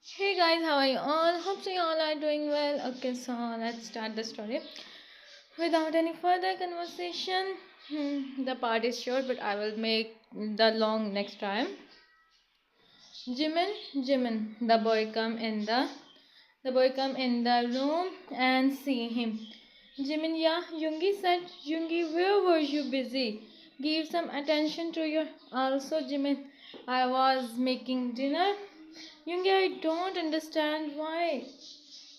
Hey guys, how are you all? Hope so you all are doing well. Okay, so let's start the story. Without any further conversation, the part is short, but I will make the long next time. Jimin, the boy come in the room and see him. Jimin, yeah, Yoongi said, Yoongi, where were you busy? Give some attention to your. Also, Jimin, I was making dinner. Yoongi, I don't understand why.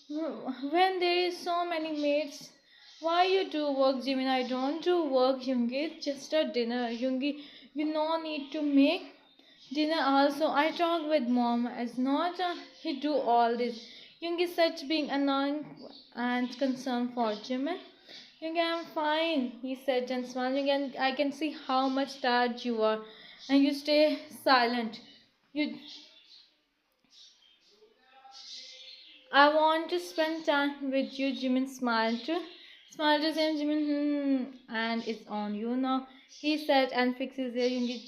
When there is so many mates, why you do work, Jimin? I don't do work, Yoongi. It's just a dinner, Yoongi. You no need to make dinner also. I talk with mom. It's not he do all this. Yoongi such being annoying and concerned for Jimin. Yoongi, I'm fine, he said and smiling, and I can see how much tired you are, and you stay silent. You I want to spend time with you, Jimin smiled to. Smiled to him, Jimin, and it's on you now. He said and fixes ear, Yoongi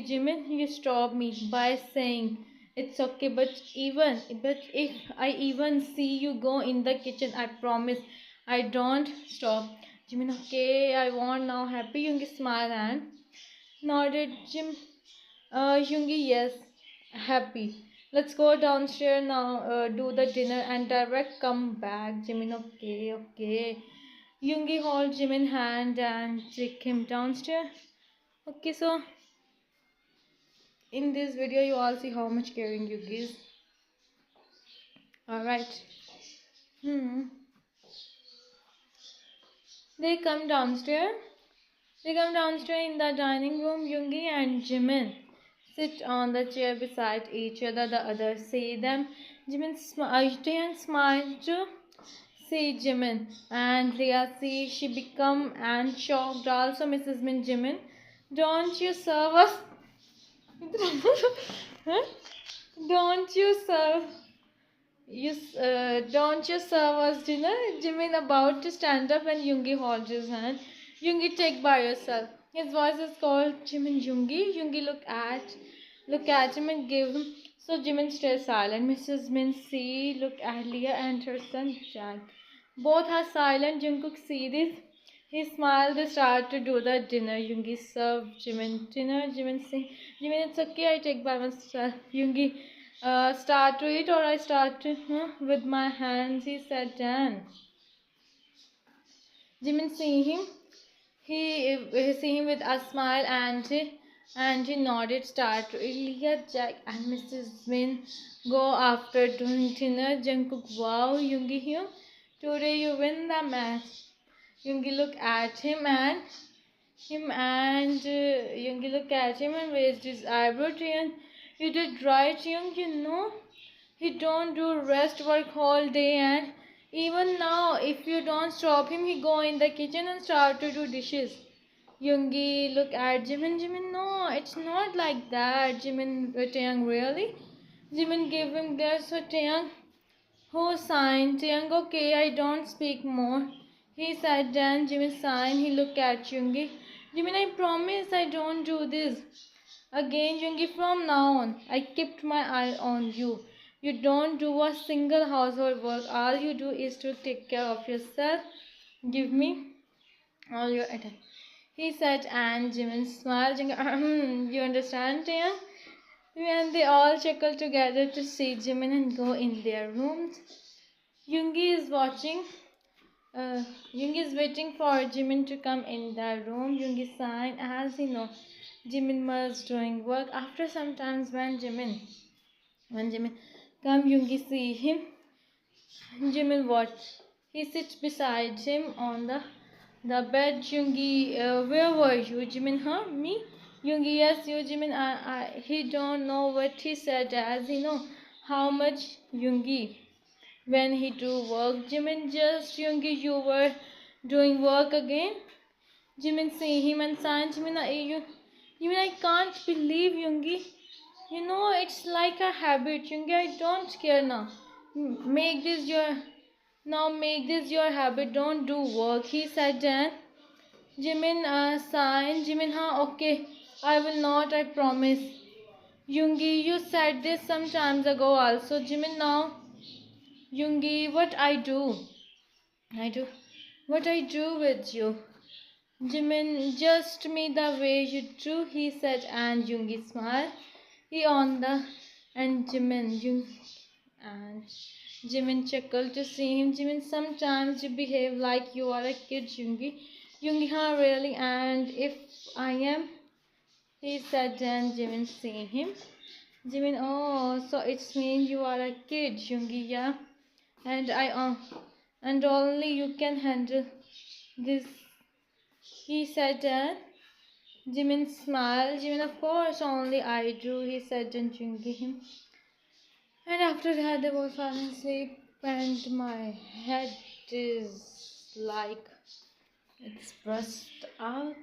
Jimin, you stop me by saying it's okay, but if I even see you go in the kitchen, I promise I don't stop. Jimin, okay, I want now. Happy Yoongi smiled and nodded. Yoongi, yes, happy. Let's go downstairs now, do the dinner and direct come back. Jimin, okay, okay. Yoongi hold Jimin hand and take him downstairs. Okay, so in this video you all see how much caring Yoongi is. Alright. Hmm. They come downstairs. They come downstairs in the dining room. Yoongi and Jimin sit on the chair beside each other. The others see them. Taeyang smiles to see Jimin, and Leah see she become and shocked. Also, Mrs. Min, Jimin, don't you serve us? Huh? Don't you serve? Don't you serve us dinner? Jimin about to stand up and Yoongi holds his hand. Yoongi, take by yourself. His voice is called Jimin. Yoongi look at him and give him. So Jimin stays silent. Mrs. Min see look at Leah and her son Jack. Both are silent. Jungkook see this. He smiled. They start to do the dinner. Yoongi serve Jimin dinner. Jimin say, Jimin, it's okay. I take by myself. Yoongi, start to eat or I start to with my hands. He said, Dan. Jimin see him. He see him with a smile and he nodded. Start to eat. Leah, Jack, and Mrs. Min go after doing dinner. Jungkook, wow, Yoongi here. Today you win the match. Yoongi look at Yoongi look at him and raised his eyebrow. Taeyang, you did right, Young. You know he don't do rest work all day, and even now, if you don't stop him, he go in the kitchen and start to do dishes. Yoongi look at Jimin. Jimin, no, it's not like that. Taeyang, really? Jimin gave him there, so Taeyang who signed? Taeyang, okay, I don't speak more. He sat down. Jimin signed. He looked at Yoongi. Jimin, I promise I don't do this. Again, Yoongi, from now on, I kept my eye on you. You don't do a single household work. All you do is to take care of yourself. Give me all your attention. He said, and Jimin smiled. You understand, Taeyang? And they all chuckled together to see Jimin and go in their rooms. Yoongi is watching. Yoongi is waiting for Jimin to come in the room. Yoongi sighed as he know Jimin was doing work. After some time, when Jimin come, Yoongi see him. Jimin watch. He sits beside him on the bed. Yoongi, where were you? Jimin, huh? Me? Yoongi, yes, you. Jimin, he don't know what he said as he know how much Yoongi when he do work. Jimin, just Yoongi, you were doing work again. Jimin see him and sign. Jimin, I can't believe Yoongi. You know it's like a habit. Yoongi, I don't care now. Make this your make this your habit. Don't do work. He said then. Jimin sign. Jimin, huh? Okay, I will not. I promise. Yoongi, you said this some times ago also. Jimin, now. Yoongi, what I do? I do. What I do with you? Jimin, just me the way you do, he said, and Yoongi smiled. He on the and and Jimin chuckled to see him. Jimin, sometimes you behave like you are a kid, Yoongi. Yoongi, huh, really? And if I am, he said, and Jimin seeing him. Jimin, oh, so it's mean you are a kid, Yoongi, yeah. And and only you can handle this, he said, and Jimin smiled. Jimin, of course, only I do, he said, and Yoongi him. And after that, they both fell asleep, and my head is like it's burst out.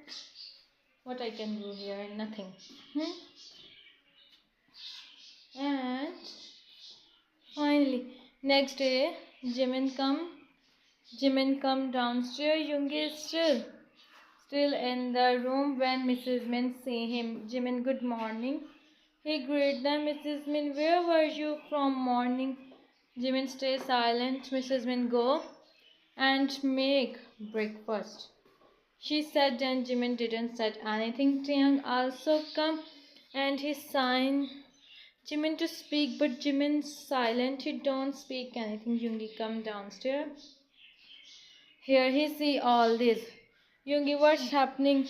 What I can do here? Nothing. And finally, next day, Jimin come. Jimin come downstairs. Yoongi is still in the room when Mrs. Min see him. Jimin, good morning. He greeted them. Mrs. Min, where were you from morning? Jimin, stay silent. Mrs. Min, go and make breakfast, she said, and Jimin didn't say anything. Taeyang also come and he signed Jimin to speak, but Jimin's silent. He don't speak anything. Yoongi come downstairs. Here he see all this. Yoongi, what's happening?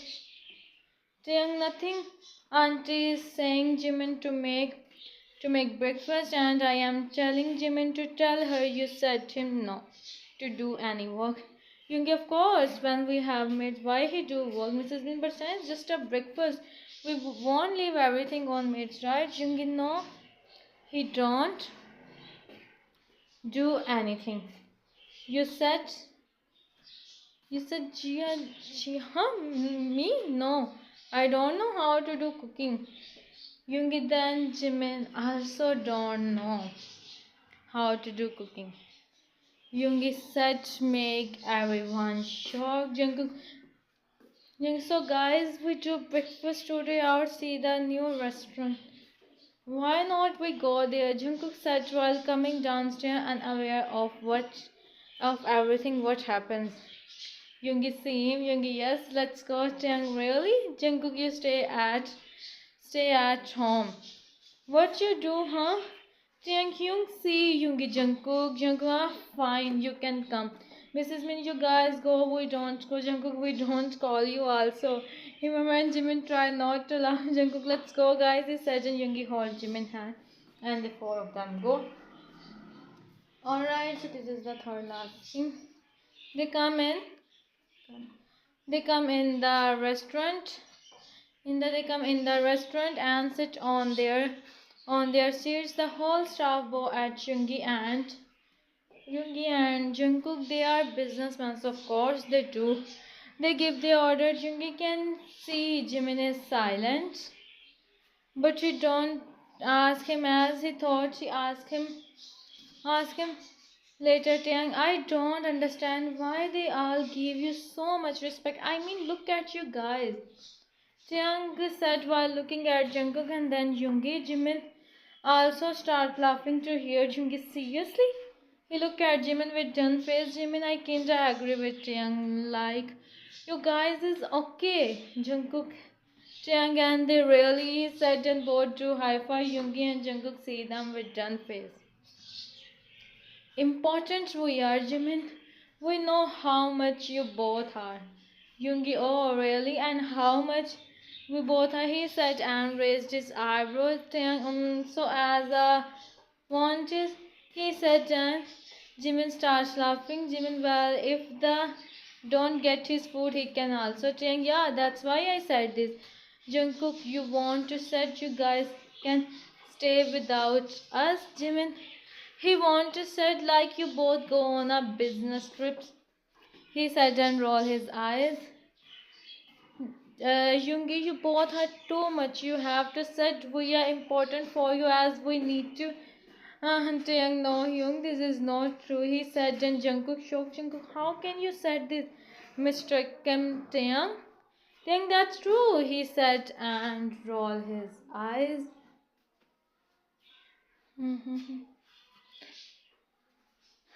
Taeyang, nothing. Auntie is saying Jimin to make breakfast, and I am telling Jimin to tell her you said him no to do any work. Yoongi, of course, when we have maids, why he do work? Mrs. Bin, but it's just a breakfast. We won't leave everything on maids, right? Yoongi, no, he don't do anything. You said, me? No, I don't know how to do cooking. Yoongi, then Jimin also don't know how to do cooking. Yoongi said, make everyone shocked. So guys, we do breakfast today or see the new restaurant. Why not we go there? Jungkook said while coming downstairs, unaware of everything what happens. Yoongi see him. Yoongi, yes, let's go. Taeyang, really? Jungkook, you stay at home. What you do, huh? Taeyang, Hyung, see Yoongi, Jungkook. Jungkook, fine, you can come. Mrs. Min, you guys go, we don't go. Jungkook, we don't call you also. Himama and Jimin try not to laugh. Jungkook, let's go, guys. He said, and Yoongi hold Jimin hand, and the four of them go. Alright, so this is the third last scene. They come in. They come in the restaurant. They come in the restaurant and sit on their seats. The whole staff bow at Yoongi and Jungkook. They are businessmen, of course they do. They give the order. Yoongi can see Jimin is silent, but she don't ask him as he thought she asked him. Ask him later. Taeyang, I don't understand why they all give you so much respect. I mean, look at you guys. Taeyang said while looking at Jungkook and then Yoongi. Jimin also started laughing to hear Yoongi. Seriously? He looked at Jimin with done face. Jimin, I kinda agree with Taeyang. Like, you guys is okay. Jungkook, Taeyang, and they really said and both do high five. Yoongi and Jungkook see them with done face. Important we are, Jimin. We know how much you both are. Yoongi, oh really? And how much we both are? He said and raised his eyebrows. So as a want is, he said, and Jimin starts laughing. Jimin, well, if the don't get his food, he can also take. Yeah, that's why I said this. Jungkook, you want to said you guys can stay without us, Jimin. He want to said like you both go on a business trip. He said and roll his eyes. Yoongi, you both are too much. You have to said we are important for you as we need to. Taeyang, no, Young, this is not true. He said, and Jungkook shocked. Jungkook, how can you said this, Mr. Kim Taeyang, that's true. He said and roll his eyes. Mhm.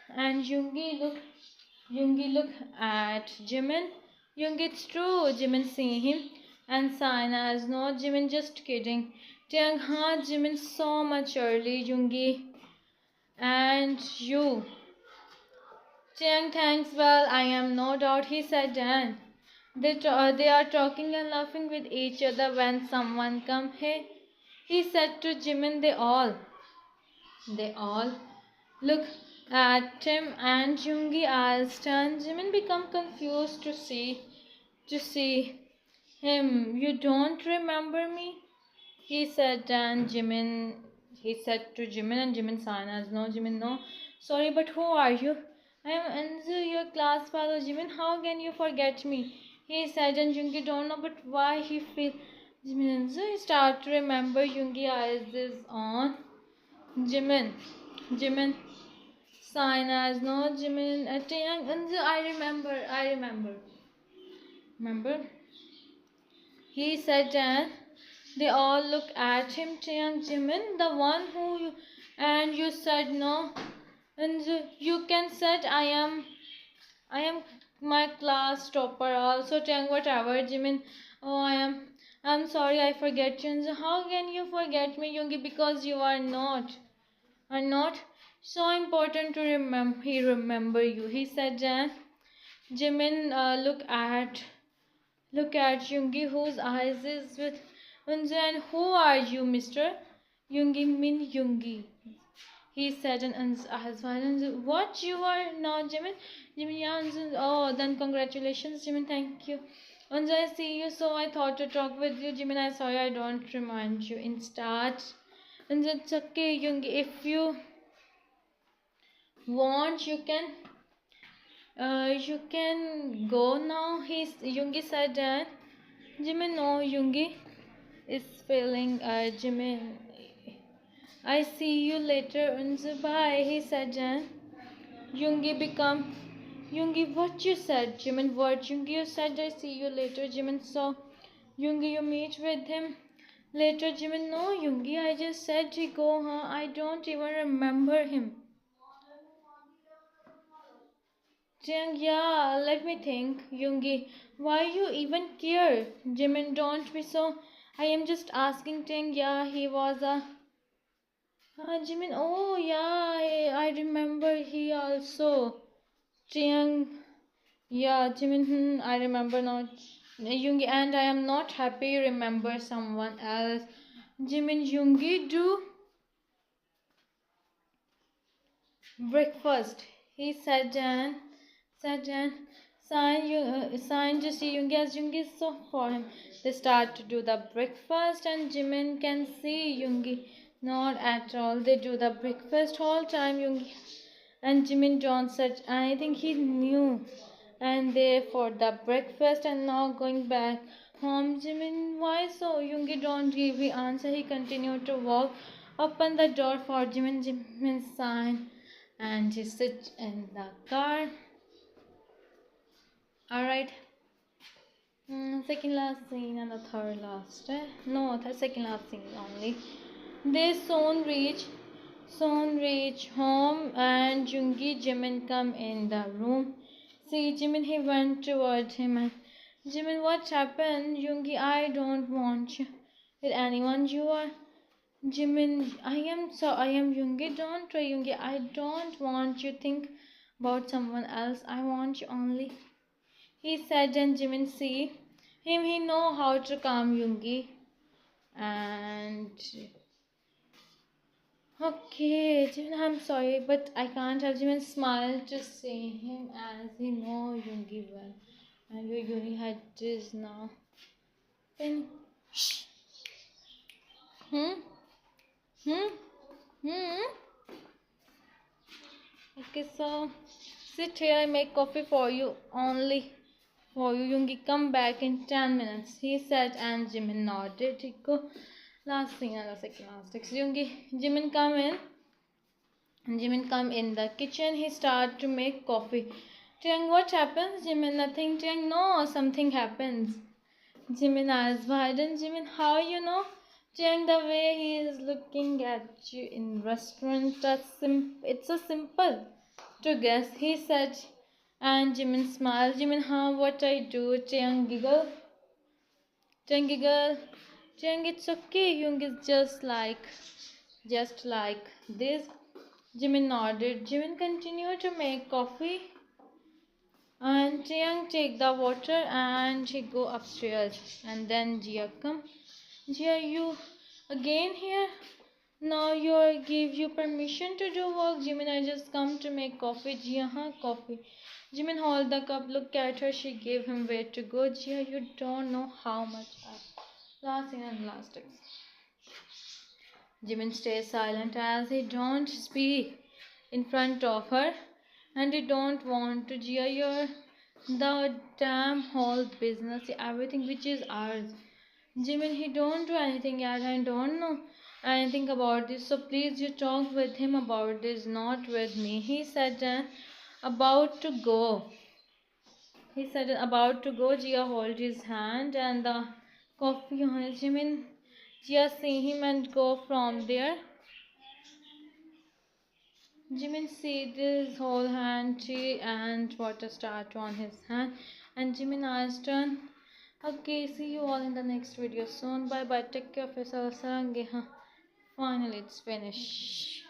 And Yoongi look at Jimin. Yoongi, it's true. Jimin see him and sign as no. Jimin, just kidding. Tiang, huh? Jimin so much early. Yoongi and you. Tiang, thanks. Well, I am no doubt. He said, Dan. They are talking and laughing with each other when someone come. Hey, he said to Jimin. They all look at him and Jungi asked and Jimin become confused to see him. You don't remember me? He said and Jimin he said to Jimin and Jimin sign as no Jimin no. Sorry, but who are you? I am Anzu, your class fellow. Jimin, how can you forget me? He said and Jungi don't know but why he feel Jimin and Anzu start to remember Jungi eyes is on Jimin. Jimin sign as no Jimin at young and I remember. He said and they all look at him young Jimin, the one who you and you said no and you can said I am my class topper also Tang whatever Jimin. Oh I'm sorry I forget you. And how can you forget me Yoongi because you are not so important to remember. He remember you. He said, Jan. Jimin, look at Yoongi, whose eyes is with Unze. And who are you, Mister? Yoongi mean Yoongi. He said, and Unze eyes wide. What you are now, Jimin? Jimin, yeah, Unze. Oh, then congratulations, Jimin. Thank you. Unze, I see you, so I thought to talk with you, Jimin. I sorry I don't remind you in start. And it's okay, Yoongi. If you want you can go now. Yoongi said that Jimin no Yoongi is failing Jimin. I see you later Unzu bye he said Jan. Yoongi what you said Jimin what Yoongi you said I see you later Jimin so Yoongi you meet with him later Jimin no Yoongi I just said he go huh I don't even remember him. Jiang, yeah, let me think. Yoongi, why you even care? Jimin, don't be so. I am just asking Jiang, yeah, he was a. Jimin, oh, yeah, I remember he also. Jiang, yeah, Jimin, I remember not. Yoongi, and I am not happy remember someone else. Jimin, Yoongi, do breakfast. He said, Jan. Sajan, sign to see Yoongi as Yoongi is so for him. They start to do the breakfast and Jimin can see Yoongi. Not at all. They do the breakfast whole time Yoongi and Jimin don't said anything he knew. And they for the breakfast and now going back home. Jimin, why so? Yoongi don't give the answer. He continued to walk. Open the door for Jimin. Jimin sign and he sits in the car. Alright. Second last scene and the third last. No, the second last scene only. They soon reach home and Jungi Jimin come in the room. See Jimin he went toward him and Jimin what happened? Jungi I don't want you with anyone you are. Jimin I am Jungi don't try Jungi I don't want you think about someone else. I want you only. He said and Jimin see him he know how to calm Yoongi and okay Jimin I'm sorry but I can't have Jimin smile to see him as he know Yoongi well and your Yoongi had this now then hmm hmm hmm okay so sit here I make coffee for you only for you, Yoongi, come back in 10 minutes, he said, and Jimin nodded. He go last thing and the second last. Yoongi, Jimin come in the kitchen. He start to make coffee. Tiang, what happens? Jimin, nothing. Tiang, no, something happens. Jimin asked, why didn't Jimin, how you know? Jiang, the way he is looking at you in restaurant, it's a simple to guess, he said. And Jimin smiled. Jimin, huh? What I do? Jiang giggled. Jiang giggled. Jiang, it's okay. Young is just like this. Jimin nodded. Jimin continued to make coffee. And Jiang take the water and she go upstairs. And then Jia come. Jia, you again here? Now you give you permission to do work. Jimin, I just come to make coffee. Jia, huh? Coffee. Jimin hold the cup, look at her. She gave him where to go. Jia, you don't know how much I last in and last. Jimin stays silent as he don't speak in front of her, and he don't want to. Jia, you're the damn whole business, everything which is ours. Jimin, he don't do anything yet. I don't know anything about this, so please you talk with him about this, not with me. He said about to go. He said about to go. Jia hold his hand and the coffee on his. Jimin, Jia see him and go from there. Jimin see this whole hand, tea and water start on his hand, and Jimin asked her, okay, see you all in the next video soon. Bye bye. Take care of yourself. Sarange. Finally, it's finished.